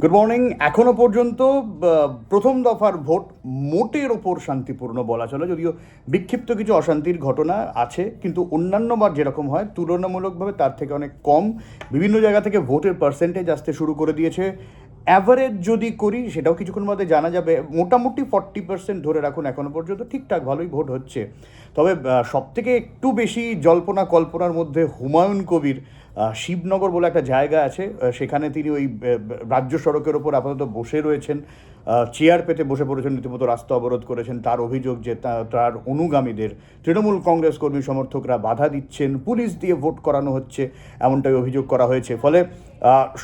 Good morning. এখনো পর্যন্ত প্রথম দফার ভোট মোটের ওপর শান্তিপূর্ণ বলা চলে, যদিও বিক্ষিপ্ত কিছু অশান্তির ঘটনা আছে, কিন্তু অন্যান্যবার যেরকম হয় তুলনামূলকভাবে তার থেকে অনেক কম। বিভিন্ন জায়গা থেকে ভোটের পার্সেন্টেজ আসতে শুরু করে দিয়েছে। অ্যাভারেজ যদি করি সেটাও কিছুক্ষণ মধ্যে জানা যাবে। মোটামুটি 40% ধরে রাখুন, এখনও পর্যন্ত ঠিকঠাক ভালোই ভোট হচ্ছে। তবে সবথেকে একটু বেশি জল্পনা কল্পনার মধ্যে হুমায়ুন কবির শিবনগর বলে একটা জায়গা আছে, সেখানে তিনি ওই রাজ্য সড়কের ওপর আপাতত বসে রয়েছেন, চেয়ার পেতে বসে পড়েছেন, রীতিমতো রাস্তা অবরোধ করেছেন। তার অভিযোগ যে তার অনুগামীদের তৃণমূল কংগ্রেস কর্মী সমর্থকরা বাধা দিচ্ছেন, পুলিশ দিয়ে ভোট করানো হচ্ছে, এমনটাই অভিযোগ করা হয়েছে। ফলে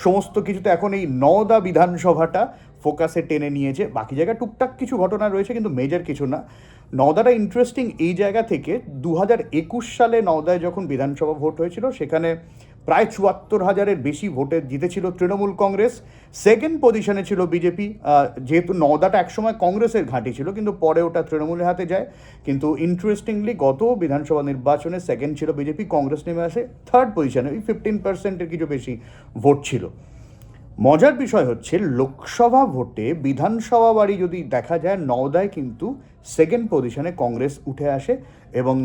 সমস্ত কিছুতে এখন এই নওদা বিধানসভাটা ফোকাসে টেনে নিয়েছে। বাকি জায়গায় টুকটাক কিছু ঘটনা রয়েছে, কিন্তু মেজর কিছু না। নওদাটা ইন্টারেস্টিং এই জায়গা থেকে, 2021 সালে নওদায় যখন বিধানসভা ভোট হয়েছিল সেখানে প্রায় 74,000-এর বেশি ভোটে জিতেছিল তৃণমূল কংগ্রেস। সেকেন্ড পজিশনে ছিল বিজেপি। যেহেতু নওদাটা একসময় কংগ্রেসের ঘাঁটি ছিল, কিন্তু পরে ওটা তৃণমূলের হাতে যায়। কিন্তু ইন্টারেস্টিংলি গত বিধানসভা নির্বাচনে সেকেন্ড ছিল বিজেপি, কংগ্রেস নেমে আসে থার্ড পজিশনে। ওই 15%-এর কিছু বেশি ভোট ছিল। মজার বিষয় হচ্ছে লোকসভা ভোটে বিধানসভা বাড়ি যদি দেখা যায়, নওদায় কিন্তু সেকেন্ড পজিশনে কংগ্রেস উঠে আসে এবং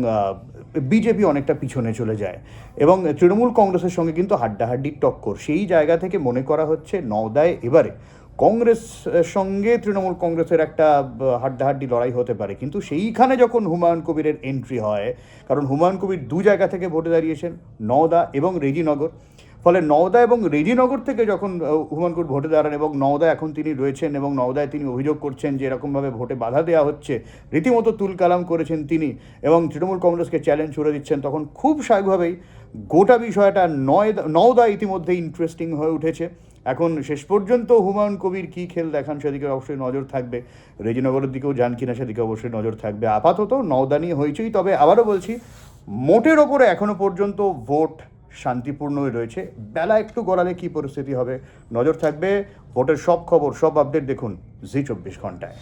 বিজেপি অনেকটা পিছনে চলে যায়, এবং তৃণমূল কংগ্রেসের সঙ্গে কিন্তু হাড্ডাহাড্ডি টক্কর। সেই জায়গা থেকে মনে করা হচ্ছে নওদায় এবারে কংগ্রেস সঙ্গে তৃণমূল কংগ্রেসের একটা হাড্ডাহাড্ডি লড়াই হতে পারে। কিন্তু সেইখানে যখন হুমায়ুন কবিরের এন্ট্রি হয়, কারণ হুমায়ুন কবির দু জায়গা থেকে ভোটে দাঁড়িয়েছেন, নওদা এবং রেজিনগর। ফলে নওদা এবং রেজিনগর থেকে যখন হুমায়ুন কবির ভোটে দাঁড়ান এবং নওদা এখন তিনি রয়েছেন, এবং নওদায় তিনি অভিযোগ করছেন যে এরকমভাবে ভোটে বাধা দেওয়া হচ্ছে, রীতিমতো তুলকালাম করেছেন তিনি এবং তৃণমূল কংগ্রেসকে চ্যালেঞ্জ ছুড়ে দিচ্ছেন, তখন খুব স্বাভাবিকভাবেই গোটা বিষয়টা নওদা ইতিমধ্যে ইন্টারেস্টিং হয়ে উঠেছে। এখন শেষ পর্যন্ত হুমায়ুন কবির কী খেল দেখান সেদিকে অবশ্যই নজর থাকবে, রেজিনগরের দিকেও যান কিনা সেদিকে অবশ্যই নজর থাকবে। আপাতত নওদা নিয়ে হয়েছেই। তবে আবারও বলছি, মোটের ওপরে এখনও পর্যন্ত ভোট শান্তিপূর্ণই রয়েছে। বেলা একটু গড়ালে কী পরিস্থিতি হবে নজর থাকবে। ভোটের সব খবর, সব আপডেট দেখুন জি 24 ঘন্টায়।